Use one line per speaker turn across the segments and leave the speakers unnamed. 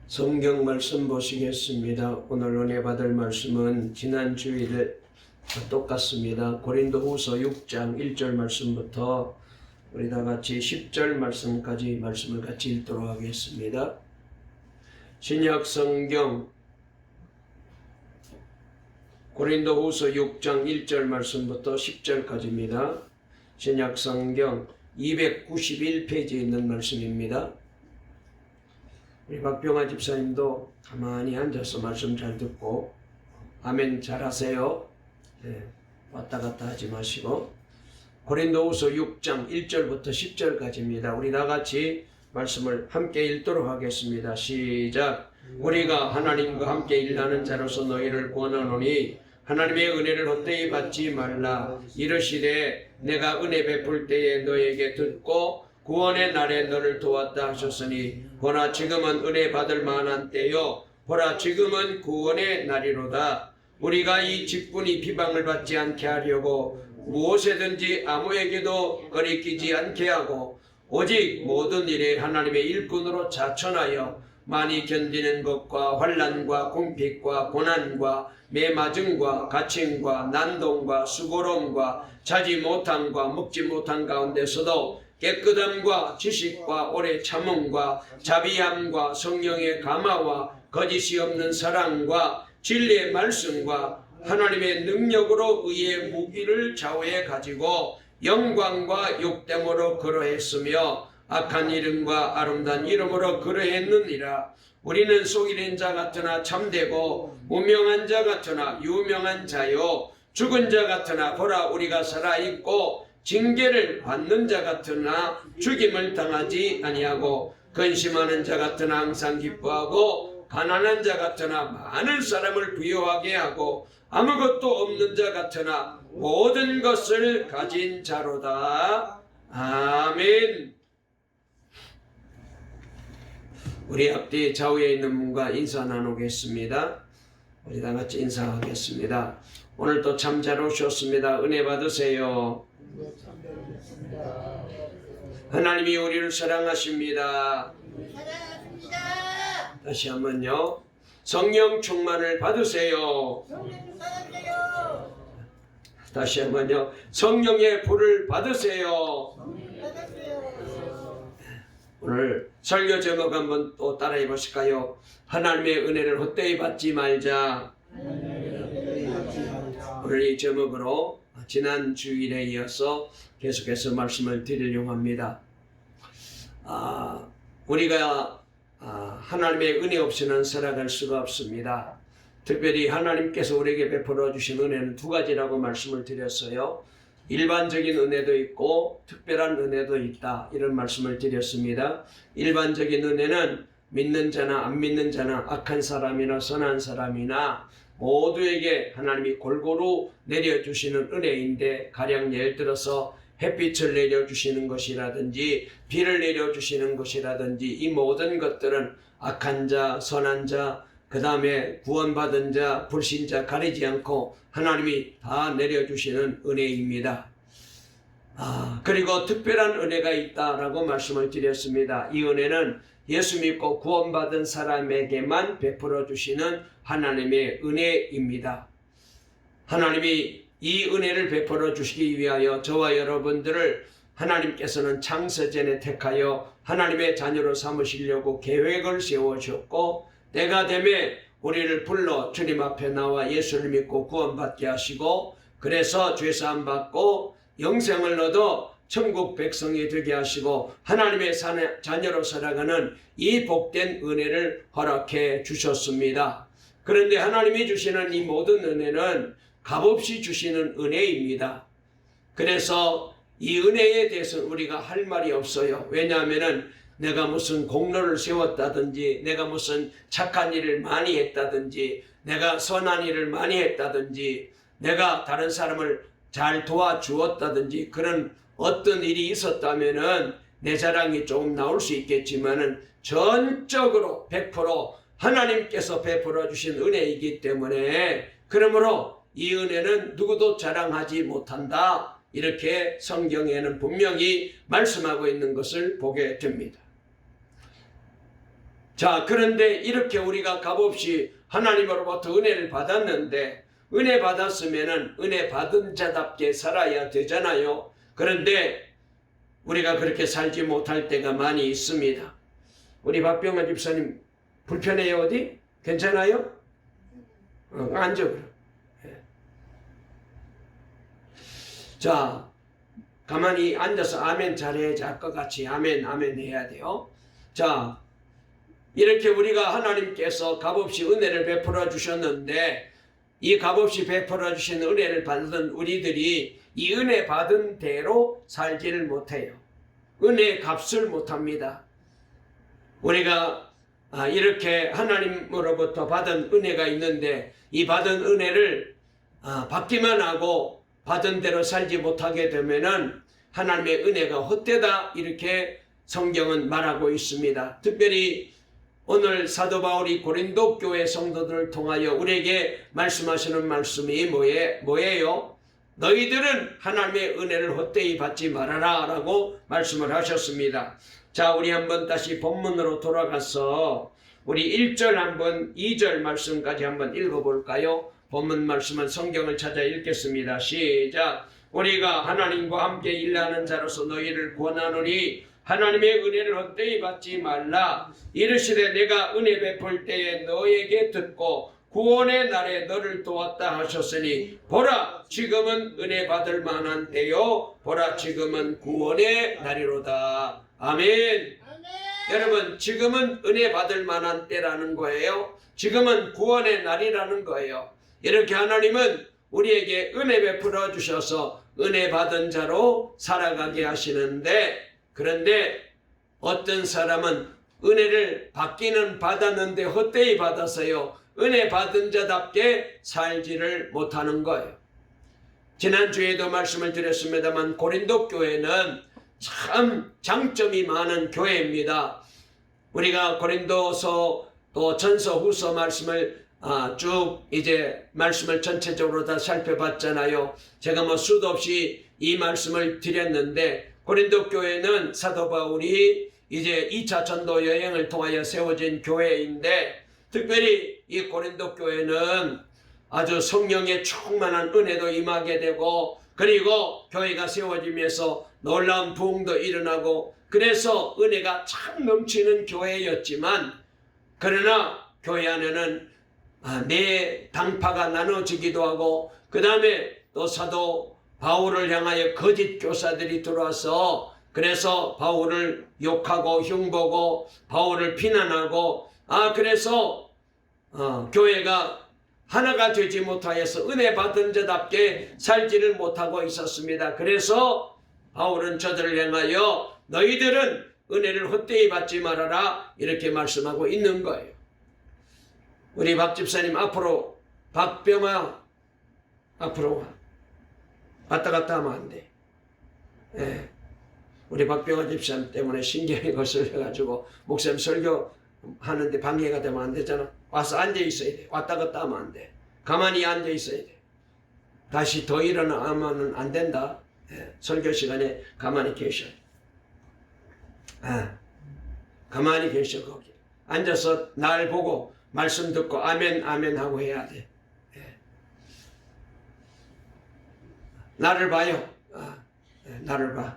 성경 말씀 보시겠습니다. 오늘 은혜 받을 말씀은 지난 주일에 똑같습니다. 고린도후서 6장 1절 말씀부터 우리 다 같이 10절 말씀까지 말씀을 같이 읽도록 하겠습니다. 신약 성경 고린도후서 6장 1절 말씀부터 10절까지입니다. 신약 성경 291페이지에 있는 말씀입니다. 우리 박병아 집사님도 가만히 앉아서 말씀 잘 듣고 아멘 잘하세요. 네, 왔다 갔다 하지 마시고 고린도후서 6장 1절부터 10절까지입니다. 우리 다 같이 말씀을 함께 읽도록 하겠습니다. 시작. 우리가 하나님과 함께 일하는 자로서 너희를 권하노니 하나님의 은혜를 헛되이 받지 말라. 이르시되 내가 은혜 베풀 때에 너에게 듣고 구원의 날에 너를 도왔다 하셨으니 보라 지금은 은혜 받을 만한 때요 보라 지금은 구원의 날이로다. 우리가 이 직분이 비방을 받지 않게 하려고 무엇에든지 아무에게도 거리끼지 않게 하고 오직 모든 일에 하나님의 일꾼으로 자천하여 많이 견디는 것과 환난과 궁핍과 고난과 매맞음과 갇힘과 난동과 수고로움과 자지 못함과 먹지 못한 가운데서도 깨끗함과 지식과 오래 참음과 자비함과 성령의 감화와 거짓이 없는 사랑과 진리의 말씀과 하나님의 능력으로 의의 무기를 좌우에 가지고 영광과 욕됨으로 그러했으며 악한 이름과 아름다운 이름으로 그러했느니라. 우리는 속이는 자 같으나 참되고 무명한 자 같으나 유명한 자요 죽은 자 같으나 보라 우리가 살아있고 징계를 받는 자 같으나 죽임을 당하지 아니하고 근심하는 자 같으나 항상 기뻐하고 가난한 자 같으나 많은 사람을 부유하게 하고 아무것도 없는 자 같으나 모든 것을 가진 자로다. 아멘. 우리 앞뒤 좌우에 있는 분과 인사 나누겠습니다. 우리 다 같이 인사하겠습니다. 오늘도 참 잘 오셨습니다. 은혜 받으세요. 하나님이 우리를 사랑하십니다. 다시 한번요. 성령 충만을 받으세요. 다시 한번요. 성령의 불을 받으세요. 오늘 설교 제목 한번 또 따라해 보실까요? 하나님의 은혜를 헛되이 받지 말자. 오늘 이 제목으로 지난 주일에 이어서 계속해서 말씀을 드리려고 합니다. 우리가 하나님의 은혜 없이는 살아갈 수가 없습니다. 특별히 하나님께서 우리에게 베풀어 주신 은혜는 두 가지라고 말씀을 드렸어요. 일반적인 은혜도 있고 특별한 은혜도 있다. 이런 말씀을 드렸습니다. 일반적인 은혜는 믿는 자나 안 믿는 자나 악한 사람이나 선한 사람이나 모두에게 하나님이 골고루 내려주시는 은혜인데 가령 예를 들어서 햇빛을 내려주시는 것이라든지 비를 내려주시는 것이라든지 이 모든 것들은 악한 자, 선한 자, 그 다음에 구원받은 자, 불신자 가리지 않고 하나님이 다 내려주시는 은혜입니다. 그리고 특별한 은혜가 있다라고 말씀을 드렸습니다. 이 은혜는 예수 믿고 구원받은 사람에게만 베풀어 주시는 하나님의 은혜입니다. 하나님이 이 은혜를 베풀어 주시기 위하여 저와 여러분들을 하나님께서는 창세전에 택하여 하나님의 자녀로 삼으시려고 계획을 세우셨고 때가 되매 우리를 불러 주님 앞에 나와 예수를 믿고 구원받게 하시고 그래서 죄사함 받고 영생을 얻어 천국 백성이 되게 하시고 하나님의 자녀로 살아가는 이 복된 은혜를 허락해 주셨습니다. 그런데 하나님이 주시는 이 모든 은혜는 값없이 주시는 은혜입니다. 그래서 이 은혜에 대해서 우리가 할 말이 없어요. 왜냐하면 내가 무슨 공로를 세웠다든지 내가 무슨 착한 일을 많이 했다든지 내가 선한 일을 많이 했다든지 내가 다른 사람을 잘 도와주었다든지 그런 어떤 일이 있었다면은 내 자랑이 조금 나올 수 있겠지만은 전적으로 100% 하나님께서 베풀어 주신 은혜이기 때문에 그러므로 이 은혜는 누구도 자랑하지 못한다. 이렇게 성경에는 분명히 말씀하고 있는 것을 보게 됩니다. 자, 그런데 이렇게 우리가 값없이 하나님으로부터 은혜를 받았는데, 은혜 받았으면은 은혜 받은 자답게 살아야 되잖아요. 그런데 우리가 그렇게 살지 못할 때가 많이 있습니다. 우리 박병화 집사님 불편해요? 어디? 괜찮아요? 앉아 그럼. 자, 가만히 앉아서 아멘 잘해야지. 아까 같이 아멘 아멘 해야 돼요. 자, 이렇게 우리가 하나님께서 값없이 은혜를 베풀어 주셨는데, 이 값없이 베풀어 주신 은혜를 받은 우리들이 이 은혜 받은 대로 살지를 못해요. 은혜의 값을 못합니다. 우리가 이렇게 하나님으로부터 받은 은혜가 있는데, 이 받은 은혜를 받기만 하고 받은 대로 살지 못하게 되면은 하나님의 은혜가 헛되다, 이렇게 성경은 말하고 있습니다. 특별히 오늘 사도 바울이 고린도 교회 성도들을 통하여 우리에게 말씀하시는 말씀이 뭐예요? 너희들은 하나님의 은혜를 헛되이 받지 말아라 라고 말씀을 하셨습니다. 자, 우리 한번 다시 본문으로 돌아가서 우리 1절 한번 2절 말씀까지 한번 읽어볼까요? 본문 말씀은 성경을 찾아 읽겠습니다. 시작. 우리가 하나님과 함께 일하는 자로서 너희를 권하노니 하나님의 은혜를 헛되이 받지 말라. 이르시되 내가 은혜 베풀 때에 너에게 듣고 구원의 날에 너를 도왔다 하셨으니 보라 지금은 은혜 받을 만한 때요 보라 지금은 구원의 날이로다. 아멘. 여러분, 지금은 은혜 받을 만한 때라는 거예요. 지금은 구원의 날이라는 거예요. 이렇게 하나님은 우리에게 은혜 베풀어 주셔서 은혜 받은 자로 살아가게 하시는데, 그런데 어떤 사람은 은혜를 받기는 받았는데 헛되이 받아서요, 은혜 받은 자답게 살지를 못하는 거예요. 지난주에도 말씀을 드렸습니다만 고린도 교회는 참 장점이 많은 교회입니다. 우리가 고린도서 또 전서 후서 말씀을 쭉 이제 말씀을 전체적으로 다 살펴봤잖아요. 제가 뭐 수도 없이 이 말씀을 드렸는데, 고린도 교회는 사도 바울이 이제 2차 전도 여행을 통하여 세워진 교회인데, 특별히 이 고린도 교회는 아주 성령의 충만한 은혜도 임하게 되고, 그리고 교회가 세워지면서 놀라운 부흥도 일어나고, 그래서 은혜가 참 넘치는 교회였지만, 그러나 교회 안에는 내 당파가 나눠지기도 하고, 그 다음에 또 사도 바울을 향하여 거짓 교사들이 들어와서 그래서 바울을 욕하고 흉보고 바울을 비난하고, 그래서 교회가 하나가 되지 못하여서 은혜 받은 자답게 살지를 못하고 있었습니다. 그래서 바울은 저들을 향하여 너희들은 은혜를 헛되이 받지 말아라, 이렇게 말씀하고 있는 거예요. 우리 박 집사님 앞으로, 박병화 앞으로 와. 왔다 갔다 하면 안 돼. 예. 우리 박병화 집사님 때문에 신경이 거슬려가지고 목사님 설교하는데 방해가 되면 안 되잖아. 와서 앉아 있어야 돼. 왔다 갔다 하면 안 돼. 가만히 앉아 있어야 돼. 다시 더 일어나면 안 된다. 예. 설교 시간에 가만히 계셔. 가만히 계셔. 거기 앉아서 날 보고 말씀 듣고 아멘 아멘 하고 해야 돼. 예. 나를 봐요. 나를 봐.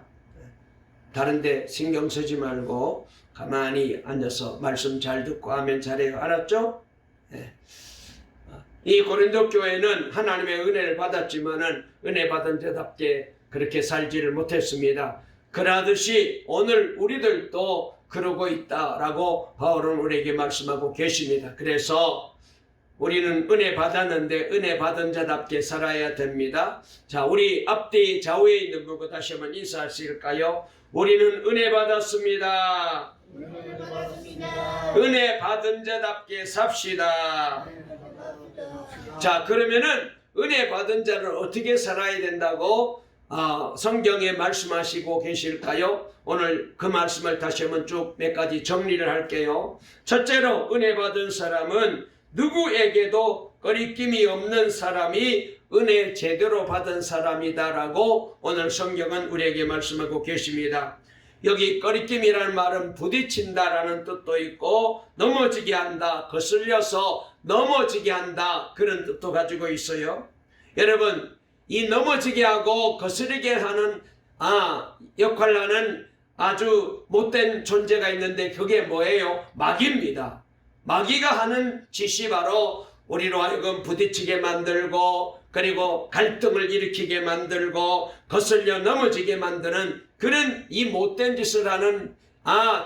다른데 신경 쓰지 말고 가만히 앉아서 말씀 잘 듣고 아멘 잘해요. 알았죠? 예. 이 고린도 교회는 하나님의 은혜를 받았지만은 은혜 받은 자답게 그렇게 살지를 못했습니다. 그러듯이 오늘 우리들도 그러고 있다라고 바울은 우리에게 말씀하고 계십니다. 그래서 우리는 은혜 받았는데 은혜 받은 자답게 살아야 됩니다. 자, 우리 앞뒤 좌우에 있는 분과 다시 한번 인사하실까요? 우리는 은혜 받았습니다. 은혜 받은 자답게 삽시다. 자, 그러면은 은혜 받은 자를 어떻게 살아야 된다고 성경에 말씀하시고 계실까요? 오늘 그 말씀을 다시 한번 쭉 몇 가지 정리를 할게요. 첫째로 은혜 받은 사람은 누구에게도 거리낌이 없는 사람이 은혜 제대로 받은 사람이다라고 오늘 성경은 우리에게 말씀하고 계십니다. 여기 꺼리낌이라는 말은 부딪힌다라는 뜻도 있고 넘어지게 한다, 거슬려서 넘어지게 한다, 그런 뜻도 가지고 있어요. 여러분, 이 넘어지게 하고 거스르게 하는 역할을 하는 아주 못된 존재가 있는데 그게 뭐예요? 마귀입니다. 마귀가 하는 짓이 바로 우리로 하여금 부딪히게 만들고 그리고 갈등을 일으키게 만들고 거슬려 넘어지게 만드는 그런 이 못된 짓을 하는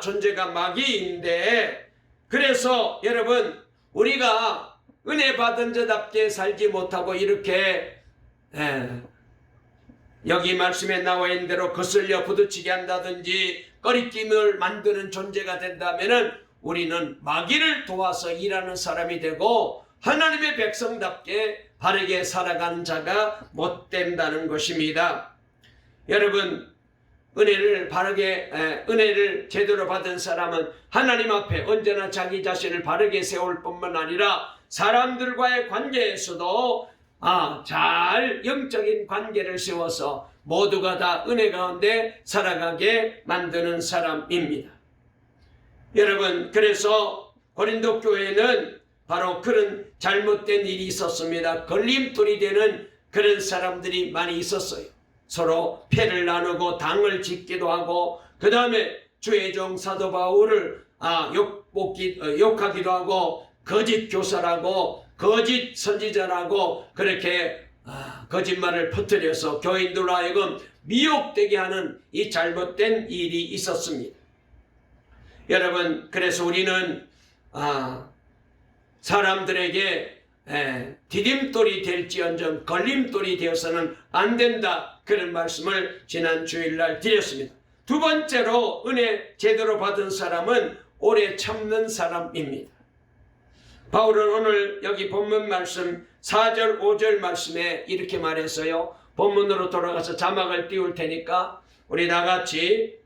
존재가 마귀인데, 그래서 여러분, 우리가 은혜 받은 자답게 살지 못하고 이렇게 여기 말씀에 나와 있는 대로 거슬려 부딪히게 한다든지 꺼리낌을 만드는 존재가 된다면은 우리는 마귀를 도와서 일하는 사람이 되고 하나님의 백성답게 바르게 살아가는 자가 못 된다는 것입니다. 여러분, 은혜를 제대로 받은 사람은 하나님 앞에 언제나 자기 자신을 바르게 세울 뿐만 아니라 사람들과의 관계에서도 잘 영적인 관계를 세워서 모두가 다 은혜 가운데 살아가게 만드는 사람입니다. 여러분, 그래서 고린도 교회는 바로 그런 잘못된 일이 있었습니다. 걸림돌이 되는 그런 사람들이 많이 있었어요. 서로 패를 나누고 당을 짓기도 하고, 그 다음에 주의 종 사도 바울을 욕하기도 하고, 거짓 교사라고 거짓 선지자라고 그렇게 거짓말을 퍼뜨려서 교인들로 하여금 미혹되게 하는 이 잘못된 일이 있었습니다. 여러분, 그래서 우리는 사람들에게 디딤돌이 될지언정 걸림돌이 되어서는 안 된다, 그런 말씀을 지난 주일날 드렸습니다. 두 번째로 은혜 제대로 받은 사람은 오래 참는 사람입니다. 바울은 오늘 여기 본문 말씀 4절 5절 말씀에 이렇게 말했어요. 본문으로 돌아가서 자막을 띄울 테니까 우리 다 같이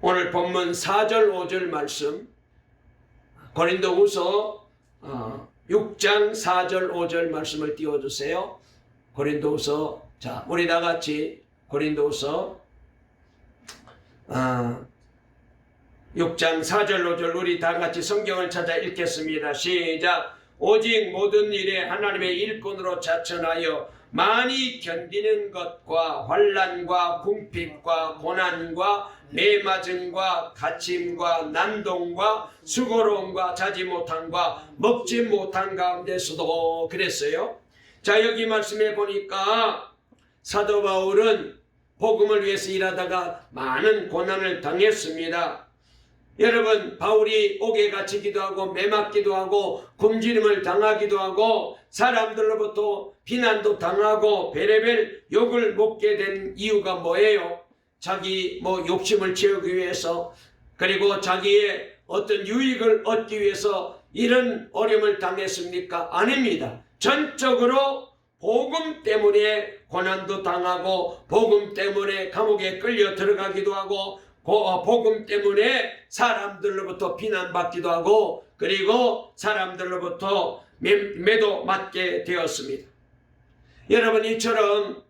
오늘 본문 4절 5절 말씀, 고린도후서 6장 4절 5절 말씀을 띄워주세요. 고린도후서, 자, 우리 다 같이 고린도후서 6장 4절 5절 우리 다 같이 성경을 찾아 읽겠습니다. 시작. 오직 모든 일에 하나님의 일꾼으로 자천하여 많이 견디는 것과 환난과 궁핍과 고난과 매맞음과 갇힘과 난동과 수고로움과 자지 못함과 먹지 못한 가운데서도 그랬어요. 자, 여기 말씀해 보니까 사도 바울은 복음을 위해서 일하다가 많은 고난을 당했습니다. 여러분, 바울이 옥에 갇히기도 하고 매맞기도 하고 굶주림을 당하기도 하고 사람들로부터 비난도 당하고 베레벨 욕을 먹게 된 이유가 뭐예요? 자기 욕심을 채우기 위해서, 그리고 자기의 어떤 유익을 얻기 위해서 이런 어려움을 당했습니까? 아닙니다. 전적으로 복음 때문에 고난도 당하고 복음 때문에 감옥에 끌려 들어가기도 하고 복음 때문에 사람들로부터 비난받기도 하고 그리고 사람들로부터 매도 맞게 되었습니다. 여러분, 이처럼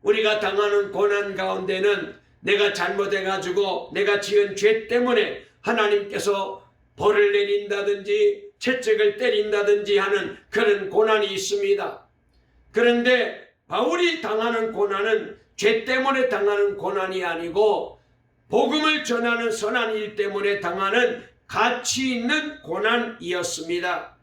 우리가 당하는 고난 가운데는 내가 잘못해가지고 내가 지은 죄 때문에 하나님께서 벌을 내린다든지 채찍을 때린다든지 하는 그런 고난이 있습니다. 그런데 바울이 당하는 고난은 죄 때문에 당하는 고난이 아니고 복음을 전하는 선한 일 때문에 당하는 가치 있는 고난이었습니다.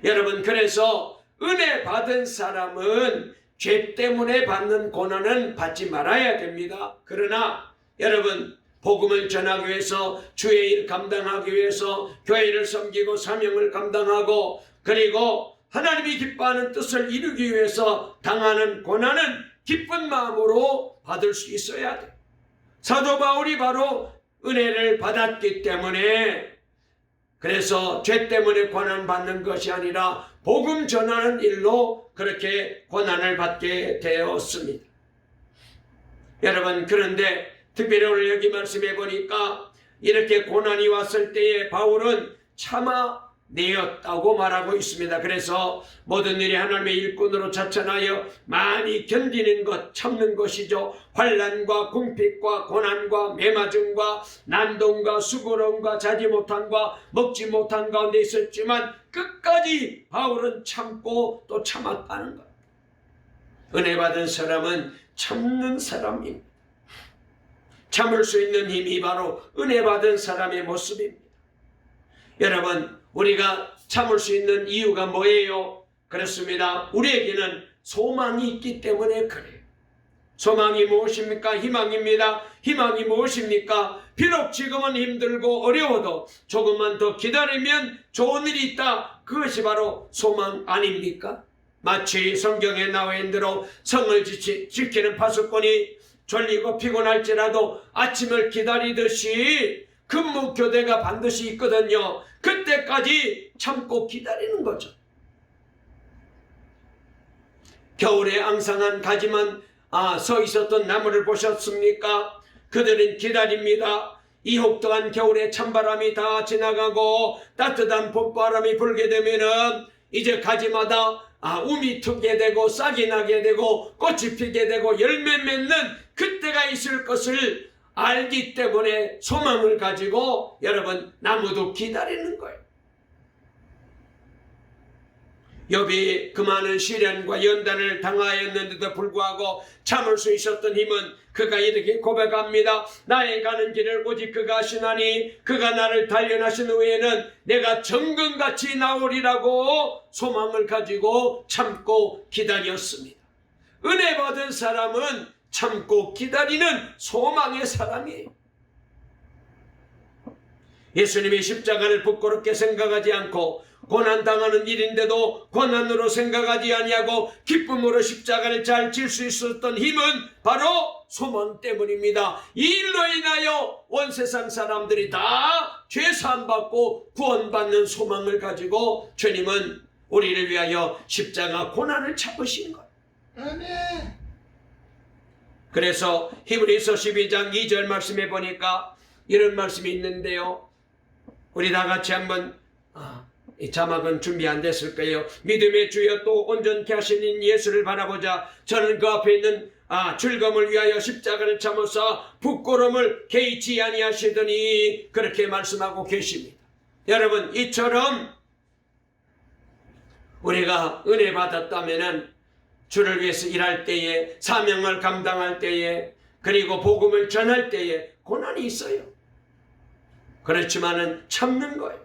여러분, 그래서 은혜 받은 사람은 죄 때문에 받는 고난은 받지 말아야 됩니다. 그러나 여러분, 복음을 전하기 위해서 주의 일 감당하기 위해서 교회를 섬기고 사명을 감당하고 그리고 하나님이 기뻐하는 뜻을 이루기 위해서 당하는 고난은 기쁜 마음으로 받을 수 있어야 돼요. 사도 바울이 바로 은혜를 받았기 때문에, 그래서 죄 때문에 고난받는 것이 아니라 복음 전하는 일로 그렇게 고난을 받게 되었습니다. 여러분, 그런데 특별히 오늘 여기 말씀해 보니까 이렇게 고난이 왔을 때에 바울은 차마 내었다고 말하고 있습니다. 그래서 모든 일이 하나님의 일꾼으로 자천하여 많이 견디는 것, 참는 것이죠. 환난과 궁핍과 고난과 매맞음과 난동과 수고로움과 자지 못함과 먹지 못한 가운데 있었지만 끝까지 바울은 참고 또 참았다는 것. 은혜 받은 사람은 참는 사람입니다. 참을 수 있는 힘이 바로 은혜 받은 사람의 모습입니다. 여러분, 우리가 참을 수 있는 이유가 뭐예요? 그렇습니다. 우리에게는 소망이 있기 때문에 그래요. 소망이 무엇입니까? 희망입니다. 희망이 무엇입니까? 비록 지금은 힘들고 어려워도 조금만 더 기다리면 좋은 일이 있다. 그것이 바로 소망 아닙니까? 마치 성경에 나와 있는 대로 성을 지키는 파수꾼이 졸리고 피곤할지라도 아침을 기다리듯이 근무 교대가 반드시 있거든요. 그때까지 참고 기다리는 거죠. 겨울에 앙상한 가지만 서 있었던 나무를 보셨습니까? 그들은 기다립니다. 이 혹독한 겨울에 찬바람이 다 지나가고 따뜻한 봄바람이 불게 되면은 이제 가지마다 움이 트게 되고 싹이 나게 되고 꽃이 피게 되고 열매 맺는 그때가 있을 것을 알기 때문에 소망을 가지고 여러분 나무도 기다리는 거예요. 욥이 그 많은 시련과 연단을 당하였는데도 불구하고 참을 수 있었던 힘은 그가 이렇게 고백합니다. 나의 가는 길을 오직 그가 하시나니 그가 나를 단련하신 후에는 내가 정금같이 나오리라고 소망을 가지고 참고 기다렸습니다. 은혜 받은 사람은 참고 기다리는 소망의 사람이에요. 예수님이 십자가를 부끄럽게 생각하지 않고 고난당하는 일인데도 고난으로 생각하지 아니하고 기쁨으로 십자가를 잘 질 수 있었던 힘은 바로 소망 때문입니다. 이 일로 인하여 온 세상 사람들이 다 죄사함 받고 구원받는 소망을 가지고 주님은 우리를 위하여 십자가 고난을 참으신 거예요. 아멘. 그래서 히브리서 12장 2절 말씀에 보니까 이런 말씀이 있는데요. 우리 다 같이 한번 이 자막은 준비 안 됐을 거예요. 믿음의 주여 또 온전케 하시는 예수를 바라보자. 저는 그 앞에 있는 즐거움을 위하여 십자가를 참으사 부끄러움을 개의치 아니하시더니 그렇게 말씀하고 계십니다. 여러분, 이처럼 우리가 은혜 받았다면은 주를 위해서 일할 때에, 사명을 감당할 때에, 그리고 복음을 전할 때에 고난이 있어요. 그렇지만은 참는 거예요.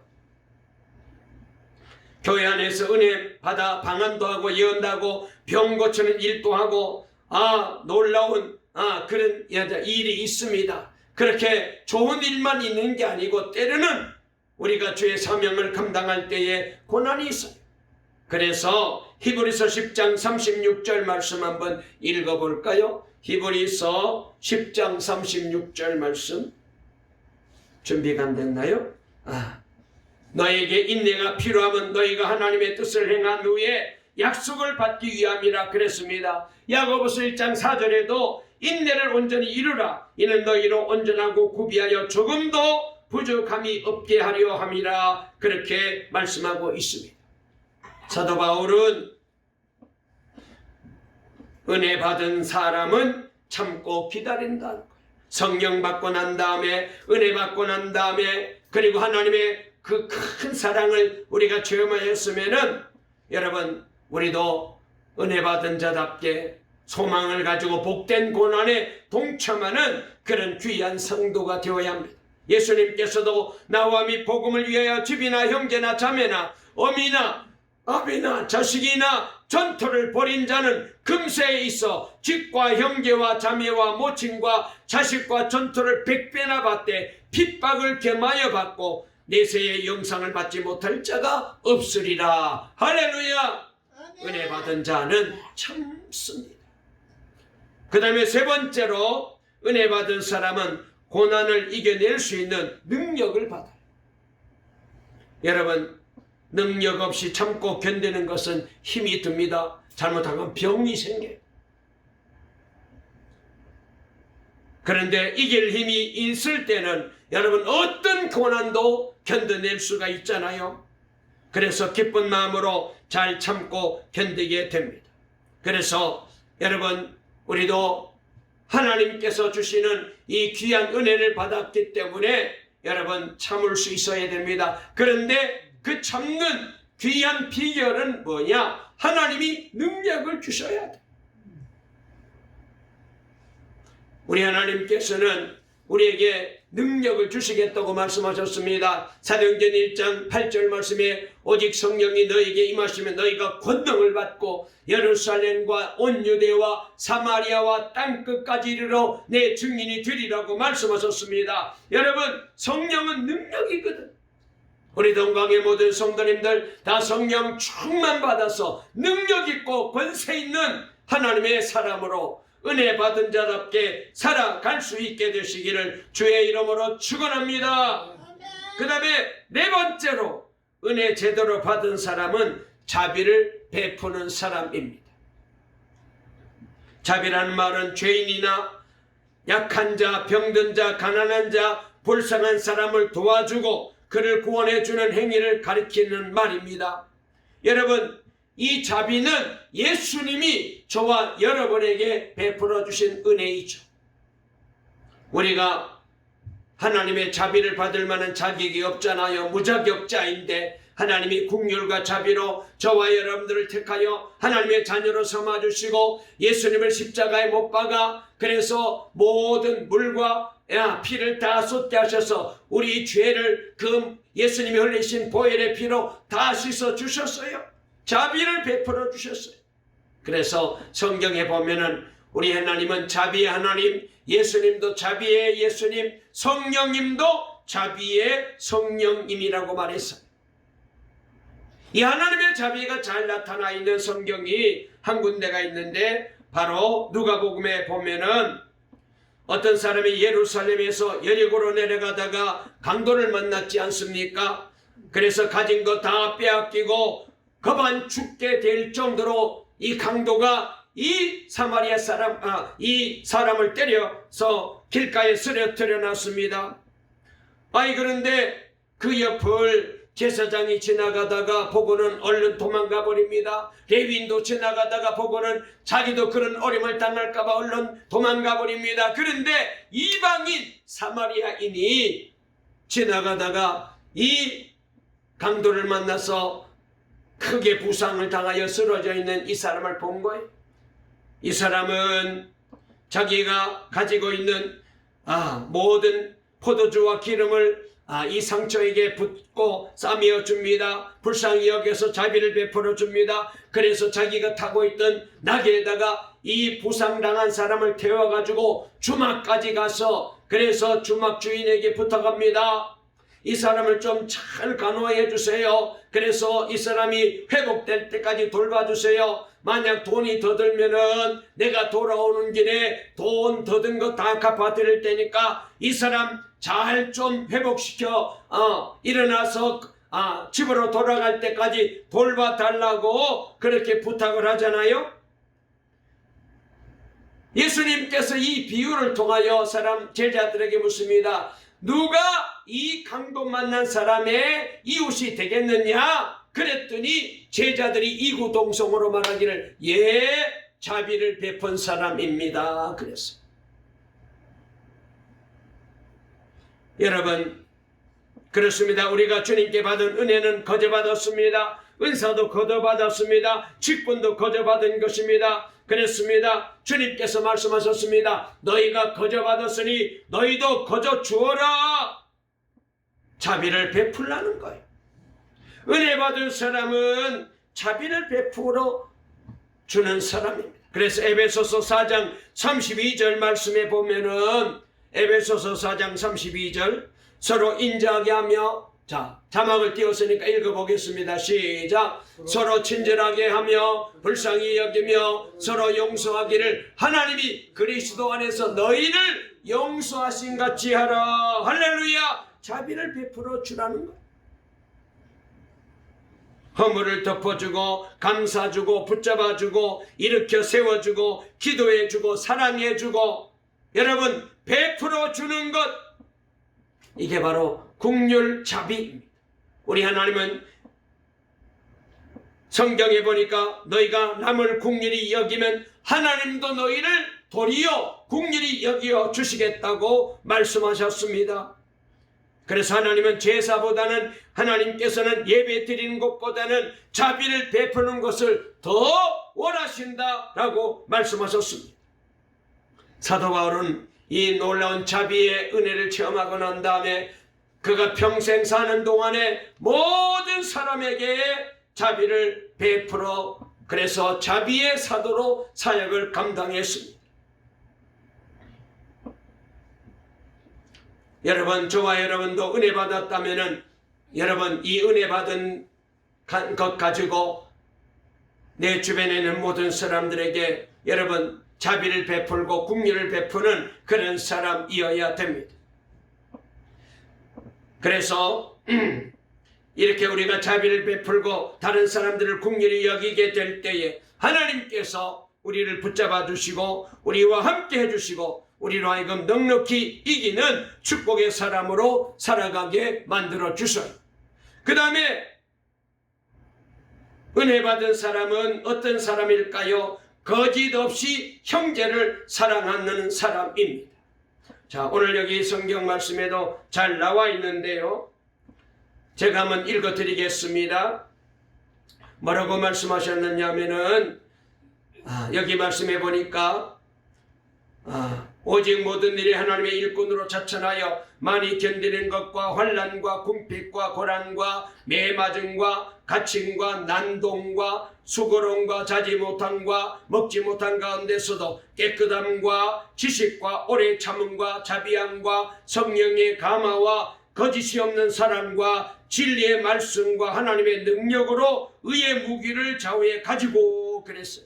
교회 안에서 은혜 받아 방언도 하고 예언도 하고 병 고치는 일도 하고 놀라운 그런 일이 있습니다. 그렇게 좋은 일만 있는 게 아니고 때로는 우리가 주의 사명을 감당할 때에 고난이 있어요. 그래서 히브리서 10장 36절 말씀 한번 읽어볼까요? 히브리서 10장 36절 말씀 준비가 안 됐나요? 너에게 인내가 필요하면 너희가 하나님의 뜻을 행한 후에 약속을 받기 위함이라 그랬습니다. 야고보서 1장 4절에도 인내를 온전히 이루라. 이는 너희로 온전하고 구비하여 조금도 부족함이 없게 하려 함이라. 그렇게 말씀하고 있습니다. 사도 바울은 은혜 받은 사람은 참고 기다린다는 거예요. 성령 받고 난 다음에, 은혜 받고 난 다음에, 그리고 하나님의 그 큰 사랑을 우리가 체험하였으면은 여러분, 우리도 은혜 받은 자답게 소망을 가지고 복된 고난에 동참하는 그런 귀한 성도가 되어야 합니다. 예수님께서도 나와 및 복음을 위하여 집이나 형제나 자매나 어미나 아비나 자식이나 전토를 벌인 자는 금세에 있어 집과 형제와 자매와 모친과 자식과 전토를 100배나 받되 핍박을 겸하여 받고 내세의 영상을 받지 못할 자가 없으리라. 할렐루야. 은혜 받은 자는 참습니다. 그 다음에 세 번째로 은혜 받은 사람은 고난을 이겨낼 수 있는 능력을 받아요. 여러분, 능력 없이 참고 견디는 것은 힘이 듭니다. 잘못하면 병이 생겨요. 그런데 이길 힘이 있을 때는 여러분 어떤 고난도 견뎌낼 수가 있잖아요. 그래서 기쁜 마음으로 잘 참고 견디게 됩니다. 그래서 여러분, 우리도 하나님께서 주시는 이 귀한 은혜를 받았기 때문에 여러분 참을 수 있어야 됩니다. 그런데 그 참는 귀한 비결은 뭐냐? 하나님이 능력을 주셔야 돼. 우리 하나님께서는 우리에게 능력을 주시겠다고 말씀하셨습니다. 사도행전 1장 8절 말씀에 오직 성령이 너에게 임하시면 너희가 권능을 받고 예루살렘과 온 유대와 사마리아와 땅끝까지 이르러 내 증인이 되리라고 말씀하셨습니다. 여러분, 성령은 능력이거든. 우리 동강의 모든 성도님들 다 성령 충만 받아서 능력 있고 권세 있는 하나님의 사람으로 은혜 받은 자답게 살아갈 수 있게 되시기를 주의 이름으로 축원합니다. 그 다음에 네 번째로 은혜 제대로 받은 사람은 자비를 베푸는 사람입니다. 자비라는 말은 죄인이나 약한 자, 병든 자, 가난한 자, 불쌍한 사람을 도와주고 그를 구원해주는 행위를 가리키는 말입니다. 여러분, 이 자비는 예수님이 저와 여러분에게 베풀어 주신 은혜이죠. 우리가 하나님의 자비를 받을 만한 자격이 없잖아요. 무자격자인데 하나님이 긍휼과 자비로 저와 여러분들을 택하여 하나님의 자녀로 삼아주시고 예수님을 십자가에 못 박아 그래서 모든 물과 피를 다 쏟게 하셔서 우리 죄를 그 예수님이 흘리신 보혈의 피로 다 씻어 주셨어요. 자비를 베풀어 주셨어요. 그래서 성경에 보면은 우리 하나님은 자비의 하나님, 예수님도 자비의 예수님, 성령님도 자비의 성령님이라고 말했어요. 이 하나님의 자비가 잘 나타나 있는 성경이 한 군데가 있는데 바로 누가복음에 보면은 어떤 사람이 예루살렘에서 여리고로 내려가다가 강도를 만났지 않습니까? 그래서 가진 거 다 빼앗기고 거반 죽게 될 정도로 이 강도가 이 사마리아 사람, 이 사람을 때려서 길가에 쓰러뜨려 놨습니다. 그런데 그 옆을 제사장이 지나가다가 보고는 얼른 도망가 버립니다. 레위인도 지나가다가 보고는 자기도 그런 어림을 당할까봐 얼른 도망가 버립니다. 그런데 이방인 사마리아인이 지나가다가 이 강도를 만나서 크게 부상을 당하여 쓰러져 있는 이 사람을 본 거예요. 이 사람은 자기가 가지고 있는 모든 포도주와 기름을 이 상처에게 붓고 싸매어 줍니다. 불쌍히 여겨서 자비를 베풀어 줍니다. 그래서 자기가 타고 있던 나귀에다가 이 부상당한 사람을 태워가지고 주막까지 가서 그래서 주막 주인에게 부탁합니다. 이 사람을 좀 잘 간호해 주세요. 그래서 이 사람이 회복될 때까지 돌봐주세요. 만약 돈이 더 들면은 내가 돌아오는 길에 돈 더 든 거 다 갚아드릴 테니까 이 사람 잘 좀 회복시켜 일어나서 집으로 돌아갈 때까지 돌봐달라고 그렇게 부탁을 하잖아요. 예수님께서 이 비유를 통하여 사람 제자들에게 묻습니다. 누가 이 강도 만난 사람의 이웃이 되겠느냐? 그랬더니 제자들이 이구동성으로 말하기를 자비를 베푼 사람입니다. 그랬어요. 여러분, 그렇습니다. 우리가 주님께 받은 은혜는 거저받았습니다. 은사도 거저받았습니다. 직분도 거저받은 것입니다. 그랬습니다. 주님께서 말씀하셨습니다. 너희가 거저받았으니 너희도 거저 주어라. 자비를 베풀라는 거예요. 은혜 받은 사람은 자비를 베풀어 주는 사람입니다. 그래서 에베소서 4장 32절 말씀에 보면은 에베소서 4장 32절 서로 인자하게 하며 자막을 띄웠으니까 읽어보겠습니다. 시작. 서로 친절하게 하며 불쌍히 여기며 서로 용서하기를 하나님이 그리스도 안에서 너희를 용서하신 같이 하라. 할렐루야. 자비를 베풀어 주라는 것. 허물을 덮어주고 감사주고 붙잡아주고 일으켜 세워주고 기도해주고 사랑해주고 여러분 베풀어 주는 것, 이게 바로 긍휼 자비입니다. 우리 하나님은 성경에 보니까 너희가 남을 긍휼히 여기면 하나님도 너희를 도리어 긍휼히 여겨 주시겠다고 말씀하셨습니다. 그래서 하나님은 제사보다는, 하나님께서는 예배 드리는 것보다는 자비를 베푸는 것을 더 원하신다라고 말씀하셨습니다. 사도 바울은 이 놀라운 자비의 은혜를 체험하고 난 다음에 그가 평생 사는 동안에 모든 사람에게 자비를 베풀어, 그래서 자비의 사도로 사역을 감당했습니다. 여러분, 저와 여러분도 은혜 받았다면은 여러분 이 은혜 받은 것 가지고 내 주변에 있는 모든 사람들에게 여러분 자비를 베풀고 긍휼을 베푸는 그런 사람이어야 됩니다. 그래서 이렇게 우리가 자비를 베풀고 다른 사람들을 긍휼히 여기게 될 때에 하나님께서 우리를 붙잡아 주시고 우리와 함께 해주시고 우리로 하여금 넉넉히 이기는 축복의 사람으로 살아가게 만들어 주셔요. 그 다음에 은혜 받은 사람은 어떤 사람일까요? 거짓 없이 형제를 사랑하는 사람입니다. 자, 오늘 여기 성경 말씀에도 잘 나와 있는데요. 제가 한번 읽어 드리겠습니다. 뭐라고 말씀하셨느냐면은 여기 말씀해 보니까 오직 모든 일이 하나님의 일꾼으로 자천하여 많이 견디는 것과 환난과 궁핍과 고난과 매맞음과 갇힘과 난동과 수고로움과 자지 못함과 먹지 못한 가운데서도 깨끗함과 지식과 오래 참음과 자비함과 성령의 감화와 거짓이 없는 사랑과 진리의 말씀과 하나님의 능력으로 의의 무기를 좌우에 가지고 그랬어요.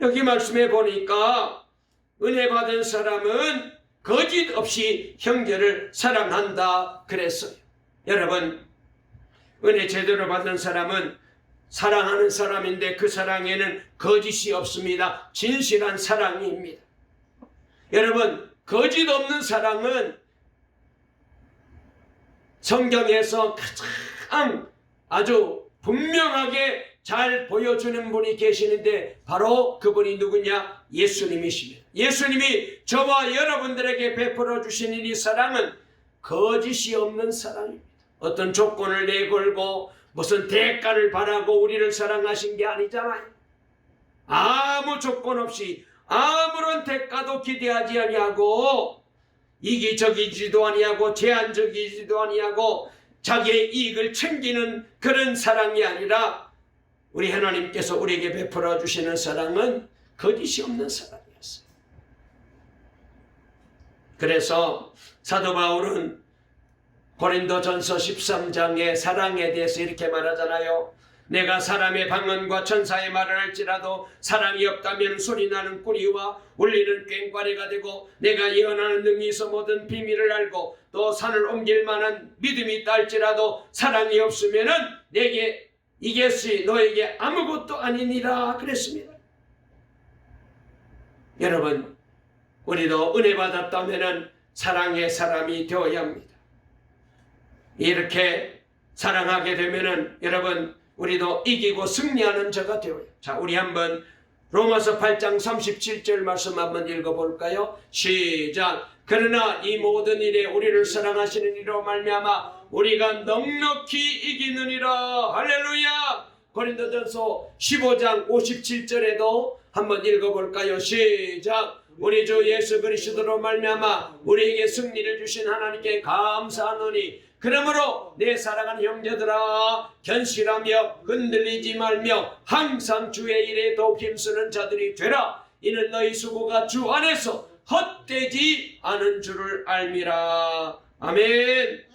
여기 말씀해 보니까 은혜 받은 사람은 거짓 없이 형제를 사랑한다 그랬어요. 여러분, 은혜 제대로 받은 사람은 사랑하는 사람인데 그 사랑에는 거짓이 없습니다. 진실한 사랑입니다. 여러분, 거짓 없는 사랑은 성경에서 가장 아주 분명하게 잘 보여주는 분이 계시는데 바로 그분이 누구냐? 예수님이십니다. 예수님이 저와 여러분들에게 베풀어 주신 이 사랑은 거짓이 없는 사랑입니다. 어떤 조건을 내걸고 무슨 대가를 바라고 우리를 사랑하신 게 아니잖아요. 아무 조건 없이 아무런 대가도 기대하지 아니하고 이기적이지도 아니하고 제한적이지도 아니하고 자기의 이익을 챙기는 그런 사랑이 아니라 우리 하나님께서 우리에게 베풀어 주시는 사랑은 거짓이 없는 사랑이었어요. 그래서 사도 바울은 고린도전서 13장의 사랑에 대해서 이렇게 말하잖아요. 내가 사람의 방언과 천사의 말을 할지라도 사랑이 없다면 소리나는 꾸리와 울리는 꽹과리가 되고 내가 예언하는 능이 있어 모든 비밀을 알고 또 산을 옮길 만한 믿음이 있다 할지라도 사랑이 없으면은 내게 이것이 너에게 아무것도 아니니라 그랬습니다. 여러분, 우리도 은혜 받았다면은 사랑의 사람이 되어야 합니다. 이렇게 사랑하게 되면은 여러분 우리도 이기고 승리하는 자가 되어요. 자, 우리 한번 로마서 8장 37절 말씀 한번 읽어볼까요? 시작. 그러나 이 모든 일에 우리를 사랑하시는 이로 말미암아 우리가 넉넉히 이기느니라. 할렐루야. 고린도전서 15장 57절에도 한번 읽어볼까요? 시작. 우리 주 예수 그리스도로 말미암아 우리에게 승리를 주신 하나님께 감사하노니 그러므로 내 사랑하는 형제들아 견실하며 흔들리지 말며 항상 주의 일에 더욱 힘쓰는 자들이 되라. 이는 너희 수고가 주 안에서 헛되지 않은 줄을 알미라. 아멘.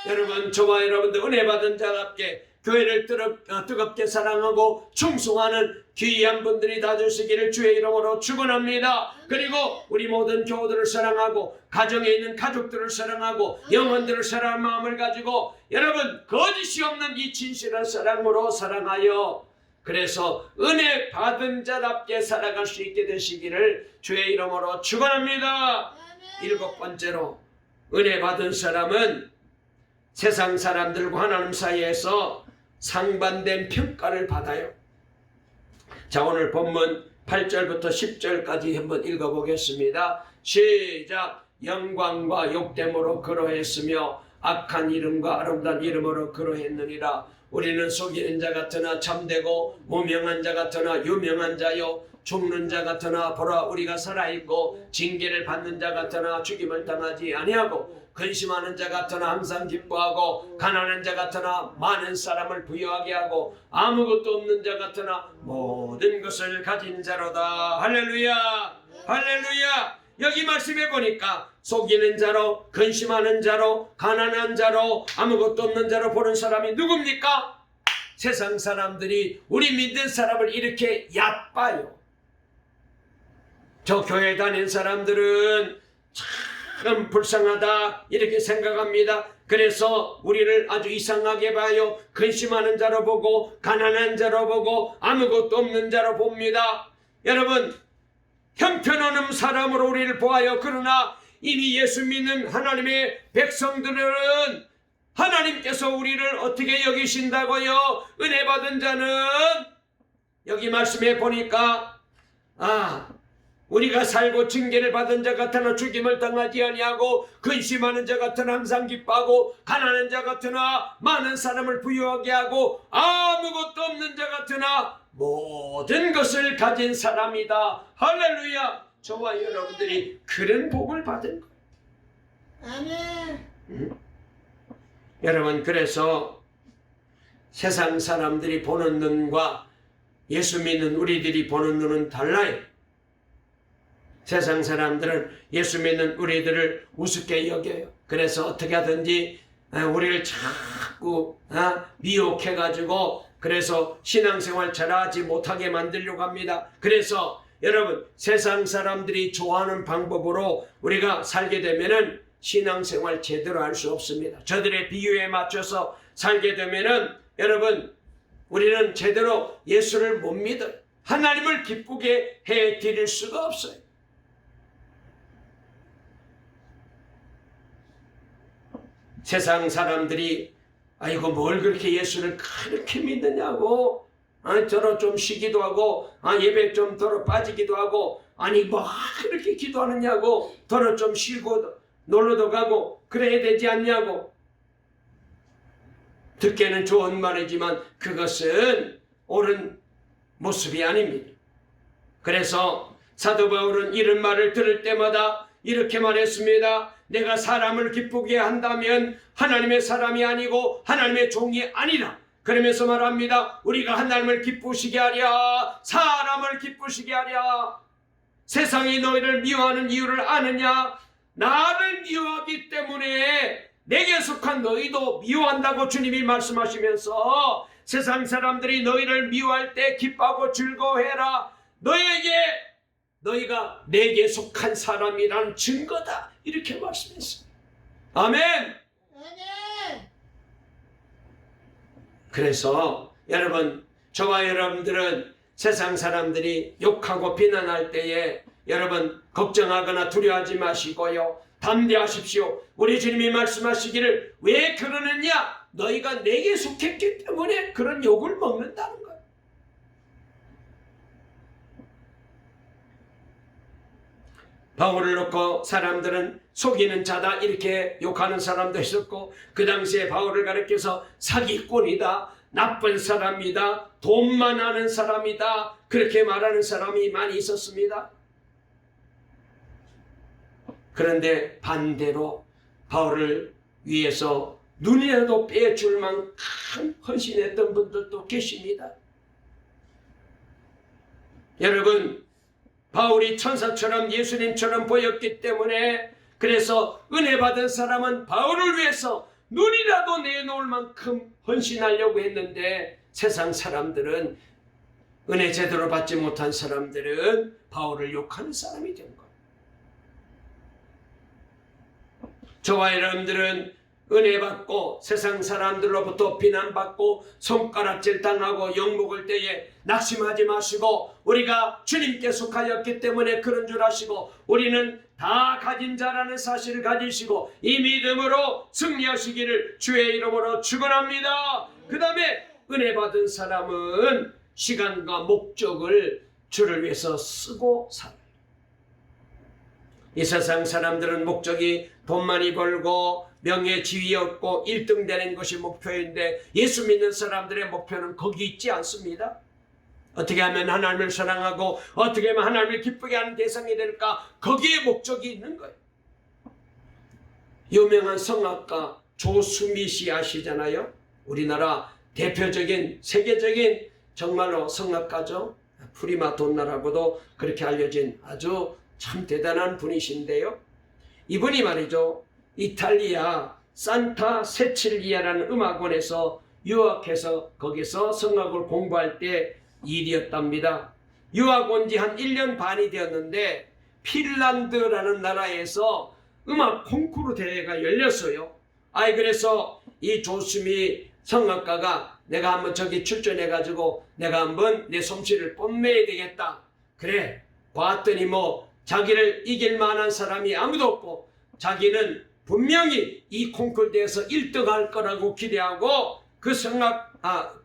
여러분, 저와 여러분들 은혜 받은 자답게 교회를 뜨겁게 사랑하고 충성하는 귀한 분들이 다 되시기를 주의 이름으로 축원합니다. 그리고 우리 모든 교우들을 사랑하고 가정에 있는 가족들을 사랑하고 영혼들을 사랑하는 마음을 가지고 여러분 거짓이 없는 이 진실한 사랑으로 사랑하여 그래서 은혜 받은 자답게 살아갈 수 있게 되시기를 주의 이름으로 축원합니다. 7번째로 은혜 받은 사람은 세상 사람들과 하나님 사이에서 상반된 평가를 받아요. 자, 오늘 본문 8절부터 10절까지 한번 읽어보겠습니다. 시작. 영광과 욕됨으로 그러했으며 악한 이름과 아름다운 이름으로 그러했느니라. 우리는 속이는 자 같으나 참되고 무명한 자 같으나 유명한 자요 죽는 자 같으나 보라 우리가 살아있고 징계를 받는 자 같으나 죽임을 당하지 아니하고 근심하는 자 같으나 항상 기뻐하고 가난한 자 같으나 많은 사람을 부유하게 하고 아무것도 없는 자 같으나 모든 것을 가진 자로다. 할렐루야, 할렐루야. 여기 말씀해 보니까 속이는 자로, 근심하는 자로, 가난한 자로, 아무것도 없는 자로 보는 사람이 누굽니까? 세상 사람들이 우리 믿는 사람을 이렇게 얕봐요. 저 교회 다닌 사람들은 참 불쌍하다 이렇게 생각합니다. 그래서 우리를 아주 이상하게 봐요. 근심하는 자로 보고 가난한 자로 보고 아무것도 없는 자로 봅니다. 여러분, 형편없는 사람으로 우리를 보아요. 그러나 이미 예수 믿는 하나님의 백성들은 하나님께서 우리를 어떻게 여기신다고요? 은혜 받은 자는 여기 말씀해 보니까 우리가 살고 징계를 받은 자 같으나 죽임을 당하지 아니하고 근심하는 자 같으나 항상 기뻐하고 가난한 자 같으나 많은 사람을 부유하게 하고 아무것도 없는 자 같으나 모든 것을 가진 사람이다. 할렐루야. 저와 여러분들이 그런 복을 받은 거예요. 아멘. 여러분, 그래서 세상 사람들이 보는 눈과 예수 믿는 우리들이 보는 눈은 달라요. 세상 사람들은 예수 믿는 우리들을 우습게 여겨요. 그래서 어떻게 하든지 우리를 자꾸 미혹해가지고 그래서 신앙생활 잘하지 못하게 만들려고 합니다. 그래서 여러분, 세상 사람들이 좋아하는 방법으로 우리가 살게 되면은 신앙생활 제대로 할 수 없습니다. 저들의 비유에 맞춰서 살게 되면은 여러분, 우리는 제대로 예수를 못 믿어요. 하나님을 기쁘게 해드릴 수가 없어요. 세상 사람들이 아이고 뭘 그렇게 예수를 그렇게 믿느냐고 저러 좀 쉬기도 하고 예배 좀 덜어 빠지기도 하고 아니 뭐 그렇게 기도하느냐고 덜어 좀 쉬고 놀러도 가고 그래야 되지 않냐고 듣기에는 좋은 말이지만 그것은 옳은 모습이 아닙니다. 그래서 사도 바울은 이런 말을 들을 때마다 이렇게 말했습니다. 내가 사람을 기쁘게 한다면 하나님의 사람이 아니고 하나님의 종이 아니라. 그러면서 말합니다. 우리가 하나님을 기쁘시게 하랴 사람을 기쁘시게 하랴. 세상이 너희를 미워하는 이유를 아느냐? 나를 미워하기 때문에 내게 속한 너희도 미워한다고 주님이 말씀하시면서 세상 사람들이 너희를 미워할 때 기뻐하고 즐거워해라. 너희가 내게 속한 사람이란 증거다. 이렇게 말씀했습니다. 아멘. 그래서 여러분, 저와 여러분들은 세상 사람들이 욕하고 비난할 때에 여러분 걱정하거나 두려워하지 마시고요. 담대하십시오. 우리 주님이 말씀하시기를 왜 그러느냐? 너희가 내게 속했기 때문에 그런 욕을 먹는다는 거예요. 바울을 놓고 사람들은 속이는 자다 이렇게 욕하는 사람도 있었고 그 당시에 바울을 가리켜서 사기꾼이다, 나쁜 사람이다, 돈만 하는 사람이다 그렇게 말하는 사람이 많이 있었습니다. 그런데 반대로 바울을 위해서 눈이라도 빼줄 만큼 헌신했던 분들도 계십니다. 여러분, 바울이 천사처럼 예수님처럼 보였기 때문에 그래서 은혜 받은 사람은 바울을 위해서 눈이라도 내놓을 만큼 헌신하려고 했는데 세상 사람들은 은혜 제대로 받지 못한 사람들은 바울을 욕하는 사람이 된 거예요. 저와 여러분들은 은혜 받고 세상 사람들로부터 비난받고 손가락질 당하고 욕먹을 때에 낙심하지 마시고 우리가 주님께 속하였기 때문에 그런 줄 아시고 우리는 다 가진 자라는 사실을 가지시고 이 믿음으로 승리하시기를 주의 이름으로 축원합니다. 그 다음에 은혜 받은 사람은 시간과 목적을 주를 위해서 쓰고 살아요. 이 세상 사람들은 목적이 돈 많이 벌고 명예 지위 얻고 1등 되는 것이 목표인데 예수 믿는 사람들의 목표는 거기 있지 않습니다. 어떻게 하면 하나님을 사랑하고 어떻게 하면 하나님을 기쁘게 하는 대상이 될까? 거기에 목적이 있는 거예요. 유명한 성악가 조수미 씨 아시잖아요. 우리나라 대표적인 세계적인 정말로 성악가죠. 프리마돈나라고도 그렇게 알려진 아주 참 대단한 분이신데요. 이분이 말이죠, 이탈리아 산타 세칠리아라는 음악원에서 유학해서 거기서 성악을 공부할 때 일이었답니다. 유학 온 지 한 1년 반이 되었는데 핀란드라는 나라에서 음악 콩쿠르 대회가 열렸어요. 그래서 이 조수미 성악가가 내가 한번 저기 출전해가지고 내가 한번 내 솜씨를 뽐내야 되겠다. 그래, 봤더니 뭐 자기를 이길 만한 사람이 아무도 없고 자기는 분명히 이 콩쿠르 대회에서 1등할 거라고 기대하고 그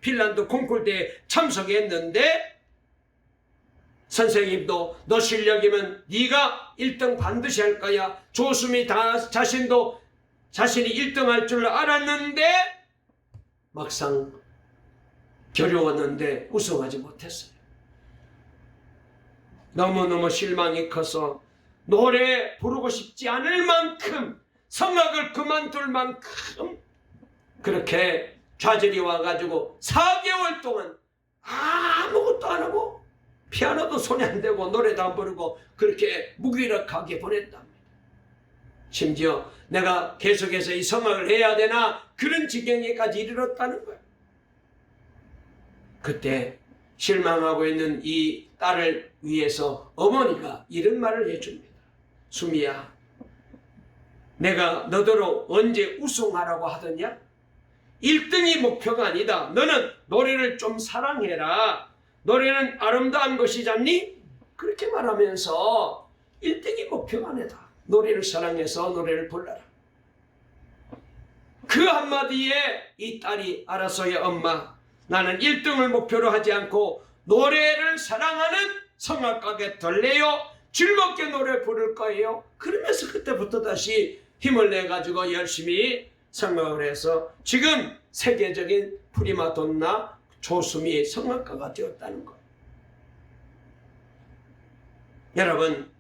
핀란드 콩쿠르 대회에 참석했는데 선생님도 너 실력이면 네가 1등 반드시 할 거야. 조수미 자신도 자신이 1등 할 줄 알았는데 막상 겨루었는데 우승하지 못했어요. 너무너무 실망이 커서 노래 부르고 싶지 않을 만큼 성악을 그만둘 만큼 그렇게 좌절이 와가지고 4개월 동안 아무것도 안 하고 피아노도 손에 안 대고 노래도 안 부르고 그렇게 무기력하게 보냈답니다. 심지어 내가 계속해서 이 성악을 해야 되나 그런 지경에까지 이르렀다는 거예요. 그때 실망하고 있는 이 딸을 위해서 어머니가 이런 말을 해줍니다. 수미야, 내가 너더러 언제 우승하라고 하더냐? 1등이 목표가 아니다. 너는 노래를 좀 사랑해라. 노래는 아름다운 것이잖니? 그렇게 말하면서 1등이 목표가 아니다. 노래를 사랑해서 노래를 불러라. 그 한마디에 이 딸이 알아서야 엄마, 나는 1등을 목표로 하지 않고 노래를 사랑하는 성악가게 될래요. 즐겁게 노래 부를 거예요. 그러면서 그때부터 다시 힘을 내가지고 열심히 성악을 해서 지금 세계적인 프리마돈나 조수미 성악가가 되었다는 것. 여러분,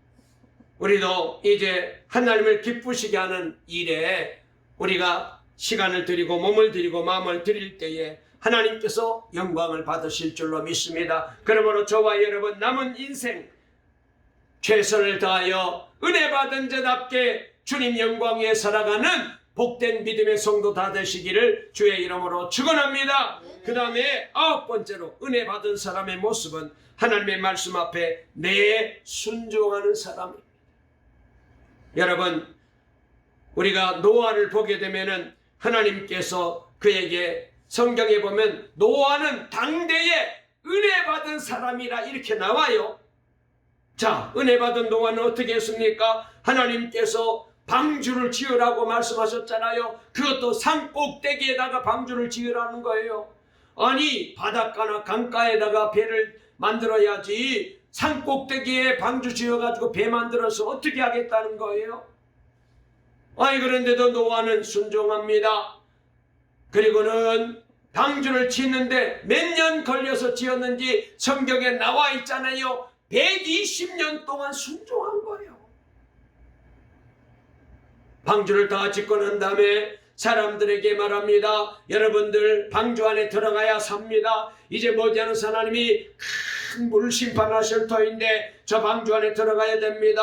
우리도 이제 하나님을 기쁘시게 하는 일에 우리가 시간을 드리고 몸을 드리고 마음을 드릴 때에 하나님께서 영광을 받으실 줄로 믿습니다. 그러므로 저와 여러분 남은 인생 최선을 다하여 은혜 받은 자답게 주님 영광에 살아가는 복된 믿음의 성도 다 되시기를 주의 이름으로 축원합니다. 그 다음에 9번째로 은혜 받은 사람의 모습은 하나님의 말씀 앞에 내 순종하는 사람입니다. 여러분, 우리가 노아를 보게 되면은 하나님께서 그에게 성경에 보면 노아는 당대에 은혜 받은 사람이라 이렇게 나와요. 자, 은혜 받은 노아는 어떻게 했습니까? 하나님께서 방주를 지으라고 말씀하셨잖아요. 그것도 산 꼭대기에다가 방주를 지으라는 거예요. 아니, 바닷가나 강가에다가 배를 만들어야지 산 꼭대기에 방주 지어가지고 배 만들어서 어떻게 하겠다는 거예요? 그런데도 노아는 순종합니다. 그리고는 방주를 짓는데 몇 년 걸려서 지었는지 성경에 나와 있잖아요. 120년 동안 순종한 거예요. 방주를 다 짓고 난 다음에 사람들에게 말합니다. 여러분들 방주 안에 들어가야 삽니다. 이제 머지않은 하나님이 큰 물 심판하실 터인데 저 방주 안에 들어가야 됩니다.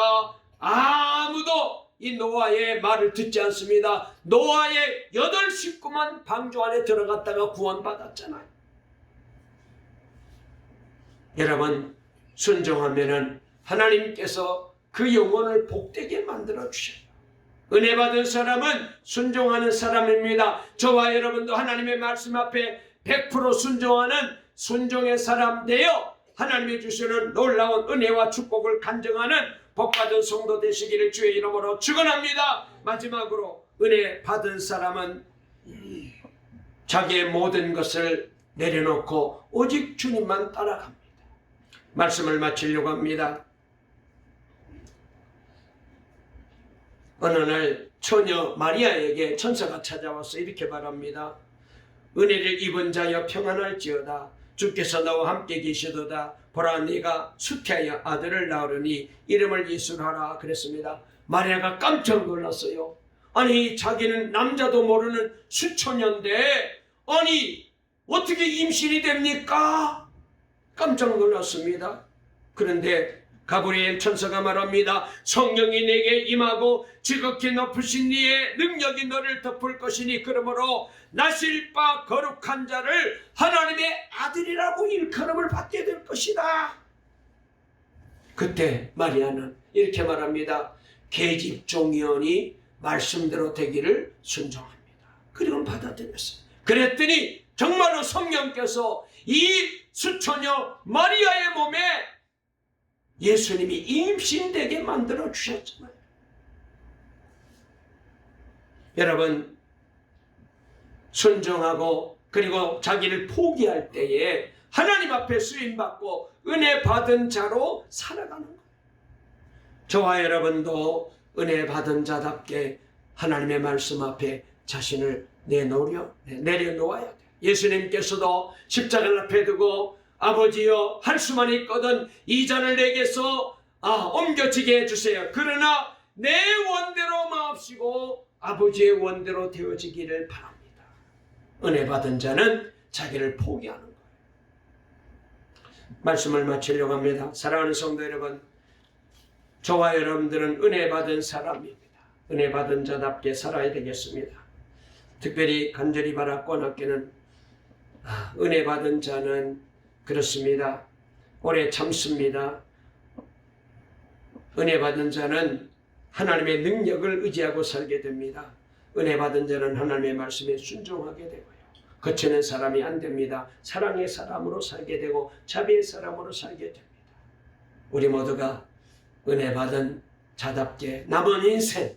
아무도 이 노아의 말을 듣지 않습니다. 노아의 8 식구만 방주 안에 들어갔다가 구원받았잖아요. 여러분, 순종하면은 하나님께서 그 영혼을 복되게 만들어 주셔요. 은혜 받은 사람은 순종하는 사람입니다. 저와 여러분도 하나님의 말씀 앞에 100% 순종하는 순종의 사람 되어 하나님이 주시는 놀라운 은혜와 축복을 간증하는 복받은 성도 되시기를 주의 이름으로 축원합니다. 마지막으로 은혜 받은 사람은 자기의 모든 것을 내려놓고 오직 주님만 따라갑니다. 말씀을 마치려고 합니다. 어느 날 처녀 마리아에게 천사가 찾아와서 이렇게 말합니다. 은혜를 입은 자여 평안할지어다. 주께서 너와 함께 계시도다. 보라 네가 수태하여 아들을 낳으리니 이름을 예수로 하라 그랬습니다. 마리아가 깜짝 놀랐어요. 아니 자기는 남자도 모르는 수초년데 아니 어떻게 임신이 됩니까? 깜짝 놀랐습니다. 그런데 가브리엘 천사가 말합니다. 성령이 내게 임하고 지극히 높으신 이의 능력이 너를 덮을 것이니 그러므로 나실 바 거룩한 자를 하나님의 아들이라고 일컬음을 받게 될 것이다. 그때 마리아는 이렇게 말합니다. 계집종이오니 말씀대로 되기를 순종합니다. 그리고 받아들였어요. 그랬더니 정말로 성령께서 이 수처녀 마리아의 몸에 예수님이 임신되게 만들어 주셨잖아요. 여러분 순종하고 그리고 자기를 포기할 때에 하나님 앞에 쓰임받고 은혜 받은 자로 살아가는 거예요. 저와 여러분도 은혜 받은 자답게 하나님의 말씀 앞에 자신을 내려놓아야 돼요. 예수님께서도 십자가를 앞에 두고 아버지여 할 수만 있거든 이 잔을 내게서 옮겨지게 해주세요. 그러나 내 원대로 마옵시고 아버지의 원대로 되어지기를 바랍니다. 은혜 받은 자는 자기를 포기하는 거예요. 말씀을 마치려고 합니다. 사랑하는 성도 여러분, 저와 여러분들은 은혜 받은 사람입니다. 은혜 받은 자답게 살아야 되겠습니다. 특별히 간절히 바랐고 낮게는 은혜 받은 자는 그렇습니다. 오래 참습니다. 은혜 받은 자는 하나님의 능력을 의지하고 살게 됩니다. 은혜 받은 자는 하나님의 말씀에 순종하게 되고요. 거치는 사람이 안 됩니다. 사랑의 사람으로 살게 되고 자비의 사람으로 살게 됩니다. 우리 모두가 은혜 받은 자답게 남은 인생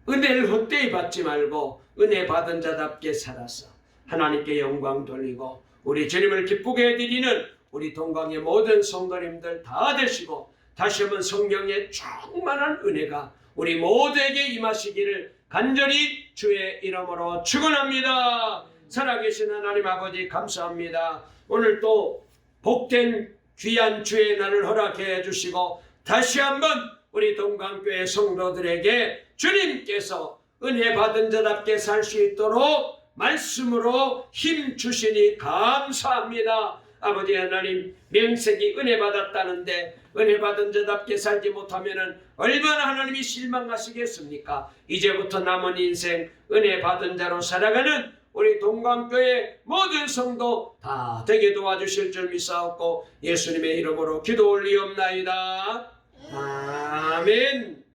은혜를 헛되이 받지 말고 은혜 받은 자답게 살아서 하나님께 영광 돌리고 우리 주님을 기쁘게 해드리는 우리 동강의 모든 성도님들 다 되시고 다시 한번 성령의 충만한 은혜가 우리 모두에게 임하시기를 간절히 주의 이름으로 축원합니다. 살아계신 하나님 아버지 감사합니다. 오늘 또 복된 귀한 주의 날을 허락해 주시고 다시 한번 우리 동강교회 성도들에게 주님께서 은혜 받은 자답게 살 수 있도록 말씀으로 힘 주시니 감사합니다. 아버지 하나님 명색이 은혜 받았다는데 은혜 받은 자답게 살지 못하면 얼마나 하나님이 실망하시겠습니까? 이제부터 남은 인생 은혜 받은 자로 살아가는 우리 동강교회 모든 성도 다 되게 도와주실 줄 믿사옵고 예수님의 이름으로 기도 올리옵나이다. 아멘.